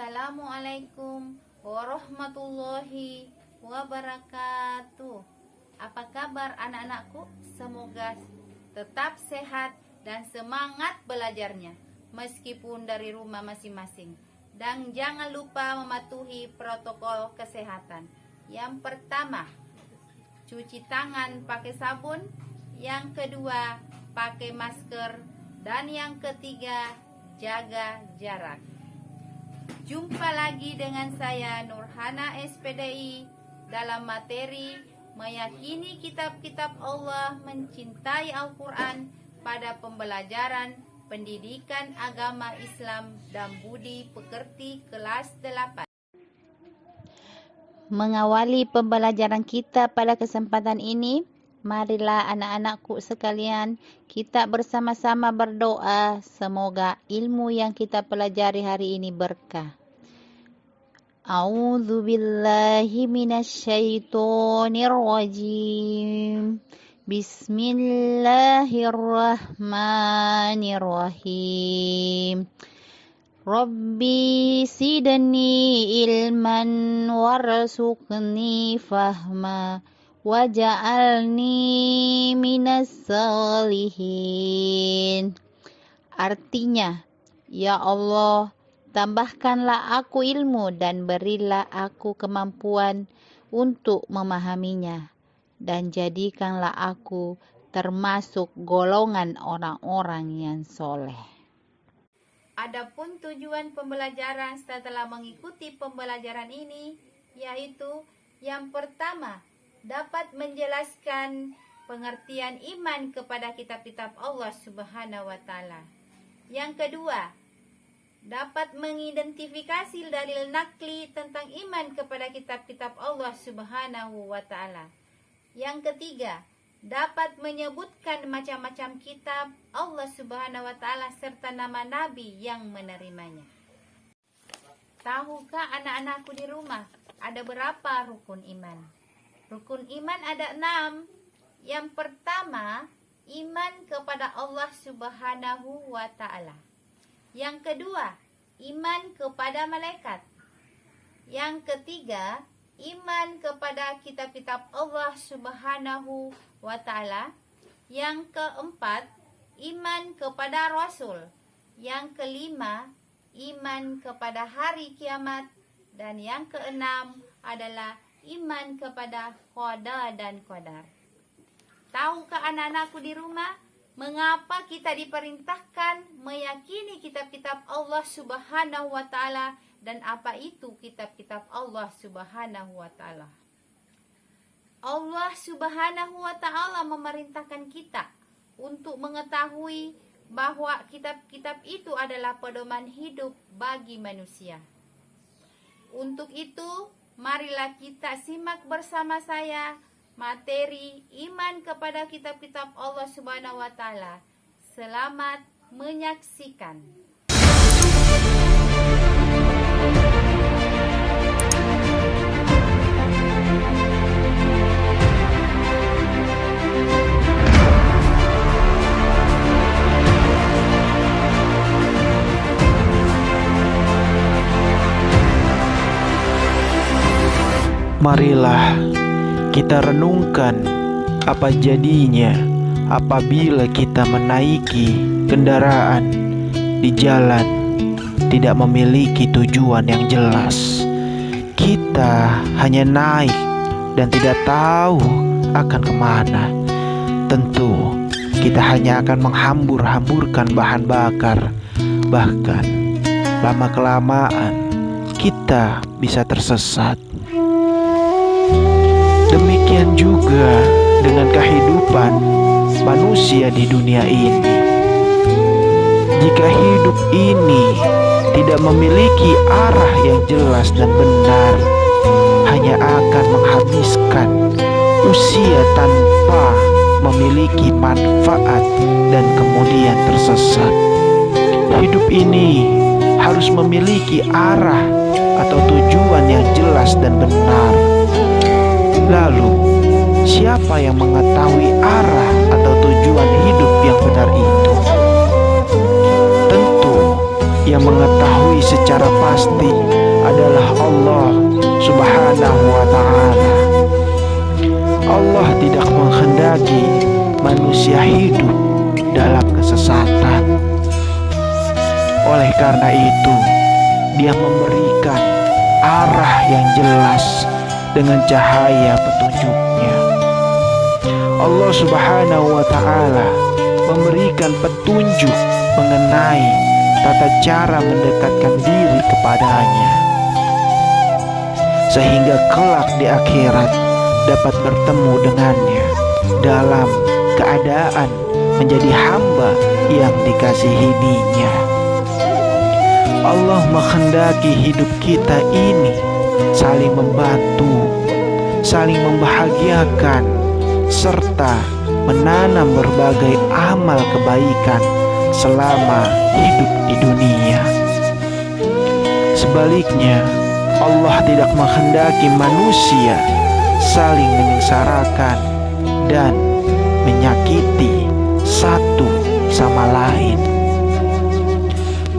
Assalamualaikum warahmatullahi wabarakatuh. Apa kabar anak-anakku? Semoga tetap sehat dan semangat belajarnya meskipun dari rumah masing-masing. Dan jangan lupa mematuhi protokol kesehatan. Yang pertama, cuci tangan pakai sabun. Yang kedua, pakai masker. Dan yang ketiga, jaga jarak. Jumpa lagi dengan saya Nurhana SPDI dalam materi meyakini kitab-kitab Allah, mencintai Al-Quran pada pembelajaran pendidikan agama Islam dan budi pekerti kelas 8. Mengawali pembelajaran kita pada kesempatan ini, marilah anak-anakku sekalian kita bersama-sama berdoa semoga ilmu yang kita pelajari hari ini berkah. A'udzu billahi minasyaitonir rajim. Bismillahirrahmanirrahim. Rabbi sidni ilman warzuqni fahma waj'alni minas salihin. Artinya, ya Allah, tambahkanlah aku ilmu dan berilah aku kemampuan untuk memahaminya, dan jadikanlah aku termasuk golongan orang-orang yang soleh. Adapun tujuan pembelajaran setelah mengikuti pembelajaran ini, yaitu yang pertama, dapat menjelaskan pengertian iman kepada kitab-kitab Allah Subhanahu wa Ta'ala. Yang kedua, dapat mengidentifikasi dalil nakli tentang iman kepada kitab-kitab Allah Subhanahu wa Ta'ala. Yang ketiga, dapat menyebutkan macam-macam kitab Allah Subhanahu wa Ta'ala serta nama nabi yang menerimanya. Tahukah anak-anakku di rumah ada berapa rukun iman? Rukun iman ada 6. Yang pertama, iman kepada Allah Subhanahu wa Ta'ala. Yang kedua, iman kepada malaikat. Yang ketiga, iman kepada kitab-kitab Allah Subhanahu wa Ta'ala. Yang keempat, iman kepada Rasul. Yang kelima, iman kepada hari kiamat. Dan yang keenam adalah iman kepada qada dan qadar. Tahukah anak-anakku di rumah, mengapa kita diperintahkan meyakini kitab-kitab Allah Subhanahu wa Ta'ala, dan apa itu kitab-kitab Allah Subhanahu wa Ta'ala? Allah Subhanahu wa Ta'ala memerintahkan kita untuk mengetahui bahwa kitab-kitab itu adalah pedoman hidup bagi manusia. Untuk itu, marilah kita simak bersama saya materi iman kepada kitab-kitab Allah Subhanahu wa Ta'ala. Selamat menyaksikan. Marilah kita renungkan apa jadinya apabila kita menaiki kendaraan di jalan tidak memiliki tujuan yang jelas. Kita hanya naik dan tidak tahu akan kemana. Tentu kita hanya akan menghambur-hamburkan bahan bakar. Bahkan lama-kelamaan kita bisa tersesat. Demikian juga dengan kehidupan manusia di dunia ini. Jika hidup ini tidak memiliki arah yang jelas dan benar, hanya akan menghabiskan usia tanpa memiliki manfaat dan kemudian tersesat. Hidup ini harus memiliki arah atau tujuan yang jelas dan benar. Lalu, siapa yang mengetahui arah atau tujuan hidup yang benar itu? Tentu, yang yang mengetahui secara pasti adalah Allah Subhanahu wa ta'ala. Allah tidak menghendaki manusia hidup dalam kesesatan. Oleh karena itu, Dia memberikan arah yang jelas dengan cahaya petunjuknya. Allah Subhanahu wa ta'ala memberikan petunjuk mengenai tata cara mendekatkan diri kepadanya, sehingga kelak di akhirat dapat bertemu dengannya dalam keadaan menjadi hamba yang dikasihi-Nya. Allah menghendaki hidup kita ini saling membantu, saling membahagiakan, serta menanam berbagai amal kebaikan selama hidup di dunia. Sebaliknya, Allah tidak menghendaki manusia saling menyengsarakan dan menyakiti satu sama lain.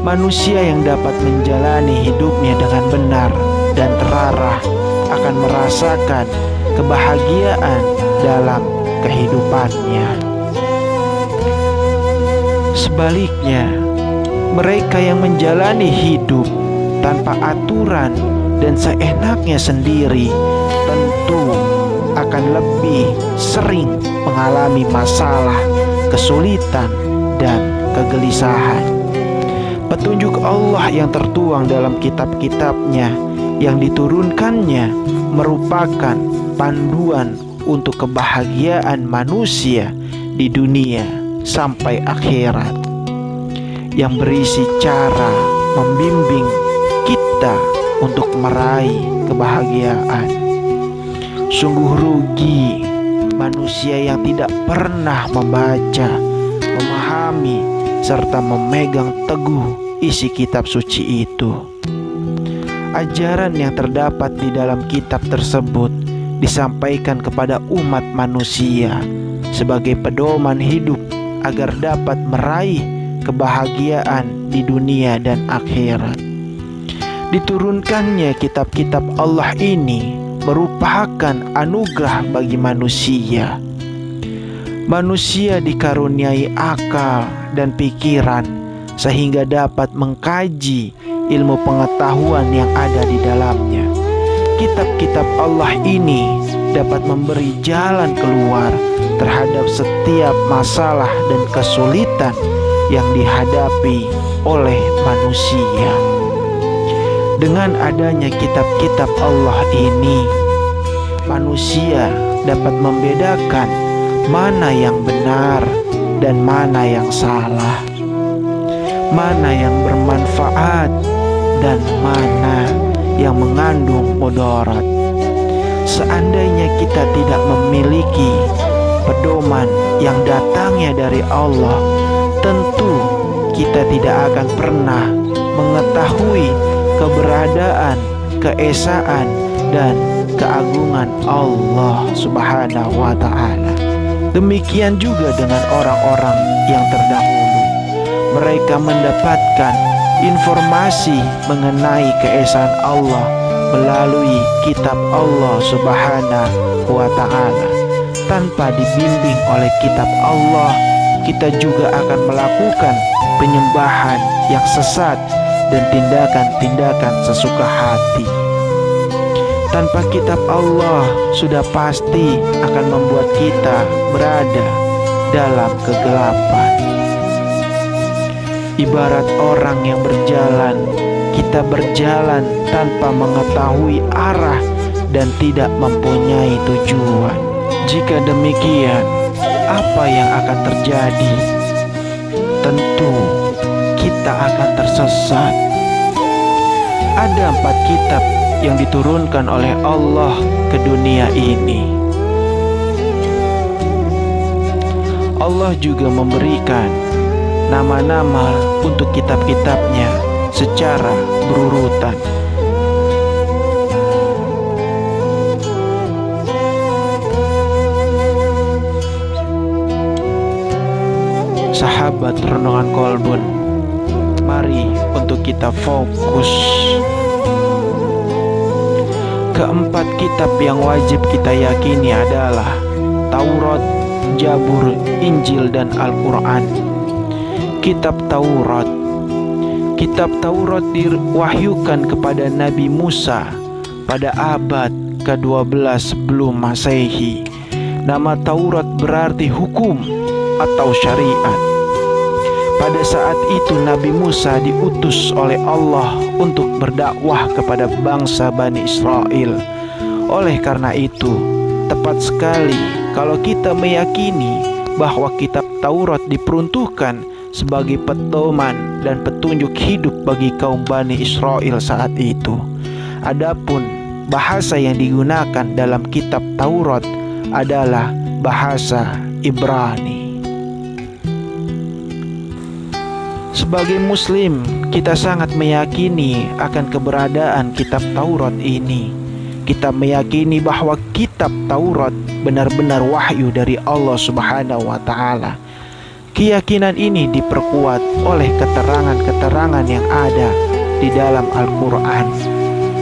Manusia yang dapat menjalani hidupnya dengan benar dan terarah akan merasakan kebahagiaan dalam kehidupannya. Sebaliknya, mereka yang menjalani hidup tanpa aturan dan seenaknya sendiri tentu akan lebih sering mengalami masalah, kesulitan, dan kegelisahan. Petunjuk Allah yang tertuang dalam kitab-kitabnya yang diturunkannya merupakan panduan untuk kebahagiaan manusia di dunia sampai akhirat, yang berisi cara membimbing kita untuk meraih kebahagiaan. Sungguh rugi manusia yang tidak pernah membaca, memahami, serta memegang teguh isi kitab suci itu. Ajaran yang terdapat di dalam kitab tersebut disampaikan kepada umat manusia sebagai pedoman hidup agar dapat meraih kebahagiaan di dunia dan akhirat. Diturunkannya kitab-kitab Allah ini merupakan anugerah bagi manusia. Manusia dikaruniai akal dan pikiran sehingga dapat mengkaji ilmu pengetahuan yang ada di dalamnya. Kitab-kitab Allah ini dapat memberi jalan keluar terhadap setiap masalah dan kesulitan yang dihadapi oleh manusia. Dengan adanya kitab-kitab Allah ini, manusia dapat membedakan mana yang benar dan mana yang salah, mana yang bermanfaat dan mana yang mengandung mudarat. Seandainya kita tidak memiliki pedoman yang datangnya dari Allah, tentu kita tidak akan pernah mengetahui keberadaan, keesaan, dan keagungan Allah Subhanahu wa ta'ala. Demikian juga dengan orang-orang yang terdahulu. Mereka mendapatkan informasi mengenai keesaan Allah melalui kitab Allah Subhanahu wa ta'ala. Tanpa dibimbing oleh kitab Allah, kita juga akan melakukan penyembahan yang sesat dan tindakan-tindakan sesuka hati. Tanpa kitab Allah sudah pasti akan membuat kita berada dalam kegelapan. Ibarat orang yang berjalan, kita berjalan tanpa mengetahui arah dan tidak mempunyai tujuan. Jika demikian, apa yang akan terjadi? Tentu kita akan tersesat. Ada 4 kitab yang diturunkan oleh Allah ke dunia ini. Allah juga memberikan nama-nama untuk kitab-kitabnya secara berurutan. Sahabat Renungan Kolbun, mari untuk kita fokus. Keempat kitab yang wajib kita yakini adalah Taurat, Zabur, Injil, dan Al-Quran. Kitab Taurat. Kitab Taurat diwahyukan kepada Nabi Musa pada abad ke-12 sebelum Masehi. Nama Taurat berarti hukum atau syariat. Pada saat itu Nabi Musa diutus oleh Allah untuk berdakwah kepada bangsa Bani Israel. Oleh karena itu, tepat sekali kalau kita meyakini bahwa kitab Taurat diperuntukkan sebagai pedoman dan petunjuk hidup bagi kaum Bani Israel saat itu. Adapun bahasa yang digunakan dalam kitab Taurat adalah bahasa Ibrani. Sebagai muslim, kita sangat meyakini akan keberadaan kitab Taurat ini. Kita meyakini bahwa kitab Taurat benar-benar wahyu dari Allah Subhanahu wa Ta'ala. Keyakinan ini diperkuat oleh keterangan-keterangan yang ada di dalam Al-Quran.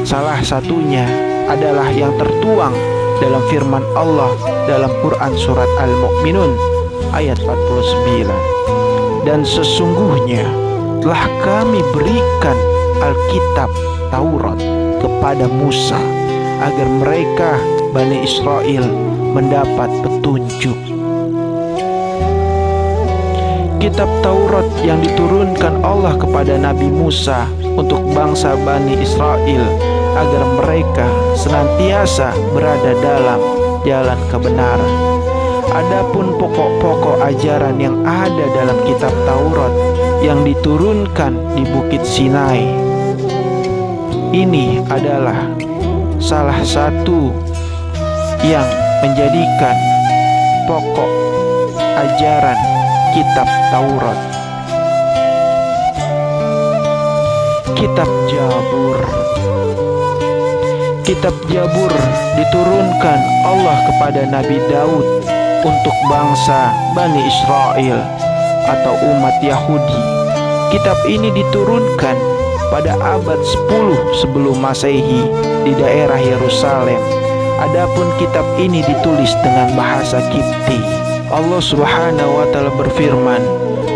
Salah satunya adalah yang tertuang dalam firman Allah dalam Quran surat Al-Mu'minun ayat 49. Dan sesungguhnya telah kami berikan Alkitab Taurat kepada Musa agar mereka Bani Israel mendapat petunjuk. Kitab Taurat yang diturunkan Allah kepada Nabi Musa untuk bangsa Bani Israel agar mereka senantiasa berada dalam jalan kebenaran. Adapun pokok-pokok ajaran yang ada dalam kitab Taurat yang diturunkan di Bukit Sinai, ini adalah salah satu yang menjadikan pokok ajaran kitab Taurat. Kitab Zabur. Kitab Zabur diturunkan Allah kepada Nabi Daud untuk bangsa Bani Israel atau umat Yahudi. Kitab ini diturunkan pada abad 10 sebelum Masehi di daerah Yerusalem. Adapun kitab ini ditulis dengan bahasa Kipti. Allah Subhanahu wa Ta'ala berfirman,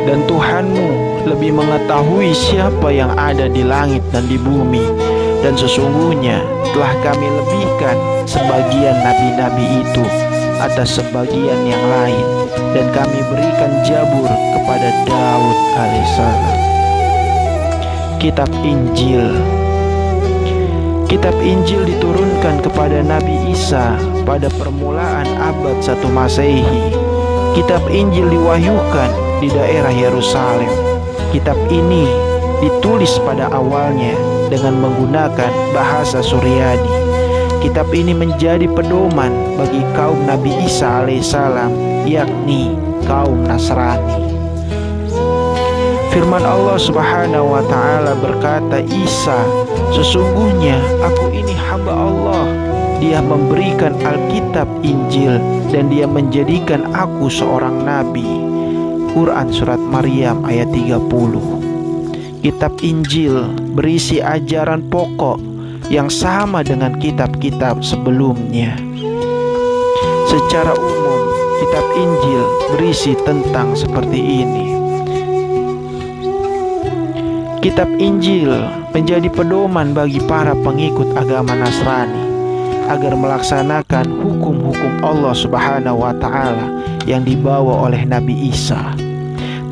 "Dan Tuhanmu lebih mengetahui siapa yang ada di langit dan di bumi, dan sesungguhnya telah kami lebihkan sebagian nabi-nabi itu atas sebagian yang lain, dan kami berikan Zabur kepada Daud alaihissalam." Kitab Injil. Kitab Injil diturunkan kepada Nabi Isa pada permulaan abad 1 Masehi. Kitab Injil diwahyukan di daerah Yerusalem. Kitab ini ditulis pada awalnya dengan menggunakan bahasa Suryani. Kitab ini menjadi pedoman bagi kaum Nabi Isa alaihissalam, yakni kaum Nasrani. Firman Allah Subhanahu wa Ta'ala berkata, "Isa, sesungguhnya aku ini hamba Allah. Dia memberikan Alkitab Injil dan dia menjadikan aku seorang nabi." Quran surat Maryam ayat 30. Kitab Injil berisi ajaran pokok yang sama dengan kitab-kitab sebelumnya. Secara umum, kitab Injil berisi tentang seperti ini. Kitab Injil menjadi pedoman bagi para pengikut agama Nasrani agar melaksanakan hukum-hukum Allah Subhanahu wa Ta'ala yang dibawa oleh Nabi Isa.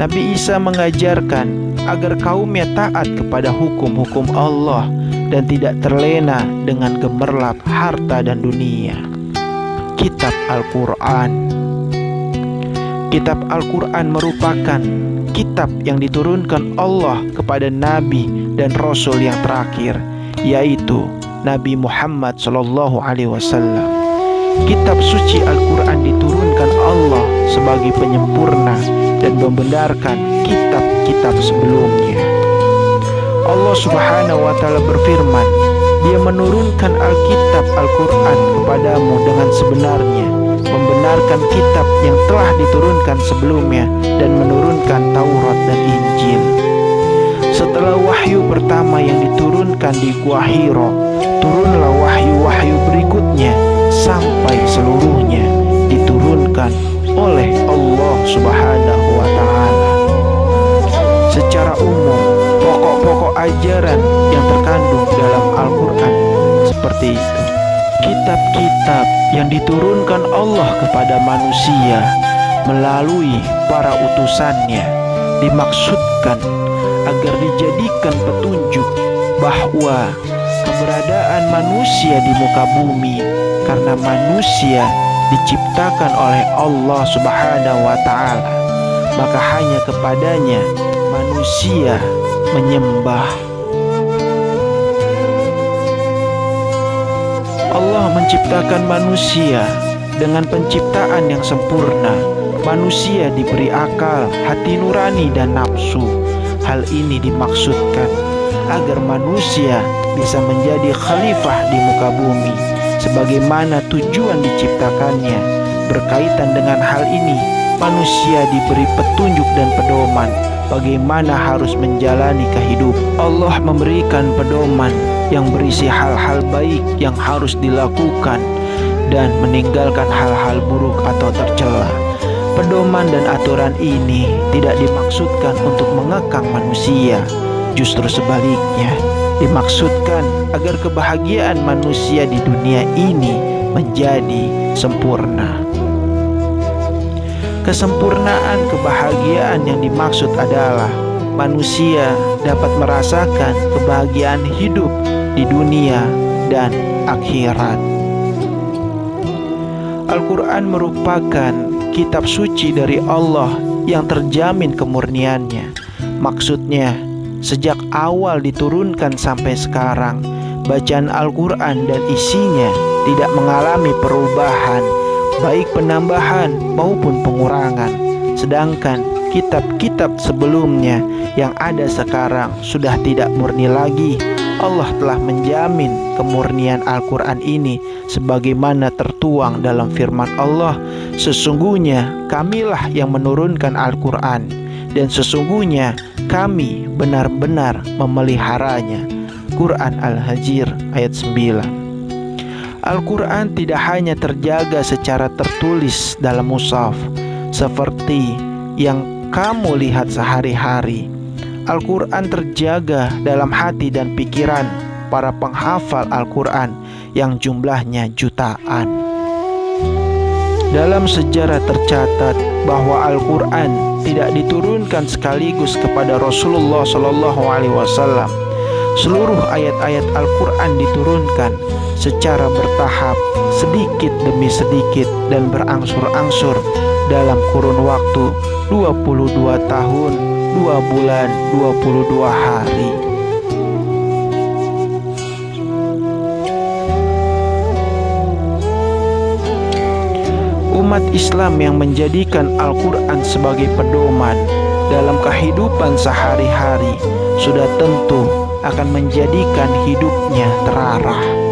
Nabi Isa mengajarkan agar kaumnya taat kepada hukum-hukum Allah dan tidak terlena dengan gemerlap harta dan dunia. Kitab Al-Quran. Kitab Al-Quran merupakan kitab yang diturunkan Allah kepada Nabi dan Rasul yang terakhir, yaitu Nabi Muhammad SAW. Kitab suci Al-Quran diturunkan Allah sebagai penyempurna dan membenarkan kitab-kitab sebelumnya. Allah Subhanahu wa Ta'ala berfirman, Dia menurunkan Alkitab Al-Quran kepadamu dengan sebenarnya, membenarkan kitab yang telah diturunkan sebelumnya dan menurunkan Taurat dan Injil. Setelah wahyu pertama yang diturunkan di Gua Hiro, turunlah wahyu-wahyu berikutnya sampai seluruhnya diturunkan oleh Allah Subhanahu wa Ta'ala. Secara umum, pokok-pokok ajaran yang terkandung dalam Al-Quran seperti itu. Kitab-kitab yang diturunkan Allah kepada manusia melalui para utusannya dimaksudkan agar dijadikan petunjuk bahwa keberadaan manusia di muka bumi karena manusia diciptakan oleh Allah Subhanahu wa Ta'ala, maka hanya kepadanya manusia menyembah. Allah menciptakan manusia dengan penciptaan yang sempurna. Manusia diberi akal, hati nurani, dan nafsu. Hal ini dimaksudkan agar manusia bisa menjadi khalifah di muka bumi sebagaimana tujuan diciptakannya. Berkaitan dengan hal ini, manusia diberi petunjuk dan pedoman bagaimana harus menjalani kehidupan. Allah memberikan pedoman yang berisi hal-hal baik yang harus dilakukan dan meninggalkan hal-hal buruk atau tercela. Pedoman dan aturan ini tidak dimaksudkan untuk mengekang manusia, justru sebaliknya dimaksudkan agar kebahagiaan manusia di dunia ini menjadi sempurna. Kesempurnaan kebahagiaan yang dimaksud adalah manusia dapat merasakan kebahagiaan hidup di dunia dan akhirat. Al-Quran merupakan kitab suci dari Allah yang terjamin kemurniannya. Maksudnya, sejak awal diturunkan sampai sekarang, bacaan Al-Quran dan isinya tidak mengalami perubahan, baik penambahan maupun pengurangan. Sedangkan kitab-kitab sebelumnya yang ada sekarang sudah tidak murni lagi. Allah telah menjamin kemurnian Al-Quran ini sebagaimana tertuang dalam firman Allah, sesungguhnya kamilah yang menurunkan Al-Quran dan sesungguhnya kami benar-benar memeliharanya. Quran Al-Hijr ayat 9. Al-Quran tidak hanya terjaga secara tertulis dalam mushaf seperti yang kamu lihat sehari-hari. Al-Quran terjaga dalam hati dan pikiran para penghafal Al-Quran yang jumlahnya jutaan. Dalam sejarah tercatat bahwa Al-Quran tidak diturunkan sekaligus kepada Rasulullah SAW. Seluruh ayat-ayat Al-Quran diturunkan secara bertahap, sedikit demi sedikit dan berangsur-angsur dalam kurun waktu 22 tahun, 2 bulan, 22 hari. Umat Islam yang menjadikan Al-Quran sebagai pedoman dalam kehidupan sehari-hari sudah tentu akan menjadikan hidupnya terarah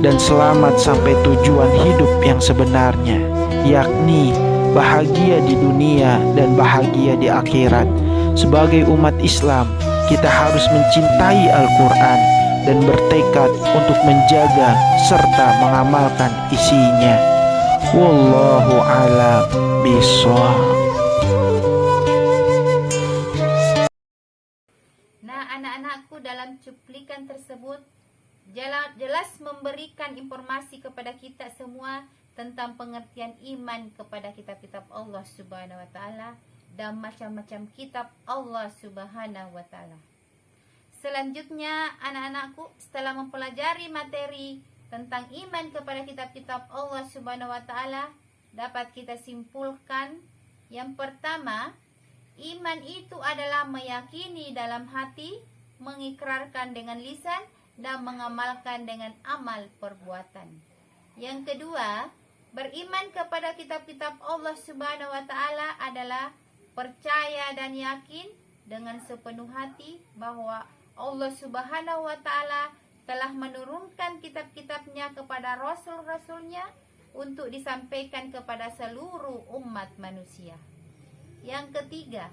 dan selamat sampai tujuan hidup yang sebenarnya, yakni bahagia di dunia dan bahagia di akhirat. Sebagai umat Islam, kita harus mencintai Al-Quran dan bertekad untuk menjaga serta mengamalkan isinya. Wallahu a'lam bishawab. Nah, anak-anakku, dalam cuplikan tersebut jelas memberikan informasi kepada kita semua tentang pengertian iman kepada kitab-kitab Allah Subhanahu wa Ta'ala dan macam-macam kitab Allah Subhanahu wa Ta'ala. Selanjutnya, anak-anakku, setelah mempelajari materi tentang iman kepada kitab-kitab Allah Subhanahu wa Ta'ala, dapat kita simpulkan yang pertama, iman itu adalah meyakini dalam hati, mengikrarkan dengan lisan, dan mengamalkan dengan amal perbuatan. Yang kedua, beriman kepada kitab-kitab Allah Subhanahu wa Ta'ala adalah percaya dan yakin dengan sepenuh hati bahwa Allah Subhanahu wa Ta'ala telah menurunkan kitab-kitabnya kepada rasul-rasulnya untuk disampaikan kepada seluruh umat manusia. Yang ketiga,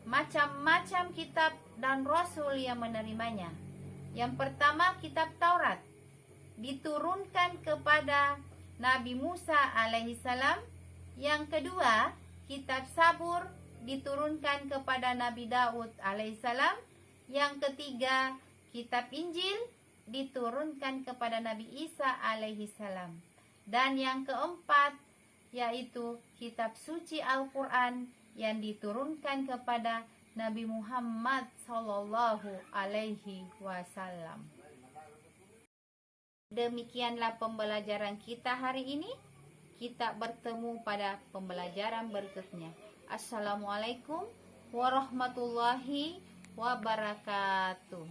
macam-macam kitab dan rasul yang menerimanya. Yang pertama, kitab Taurat diturunkan kepada Nabi Musa alaihissalam. Yang kedua, kitab Sabur diturunkan kepada Nabi Daud alaihissalam. Yang ketiga, kitab Injil diturunkan kepada Nabi Isa alaihissalam. Dan yang keempat, yaitu kitab suci Al-Quran yang diturunkan kepada Nabi Muhammad sallallahu alaihi wasallam. Demikianlah pembelajaran kita hari ini. Kita bertemu pada pembelajaran berikutnya. Assalamualaikum warahmatullahi wabarakatuh.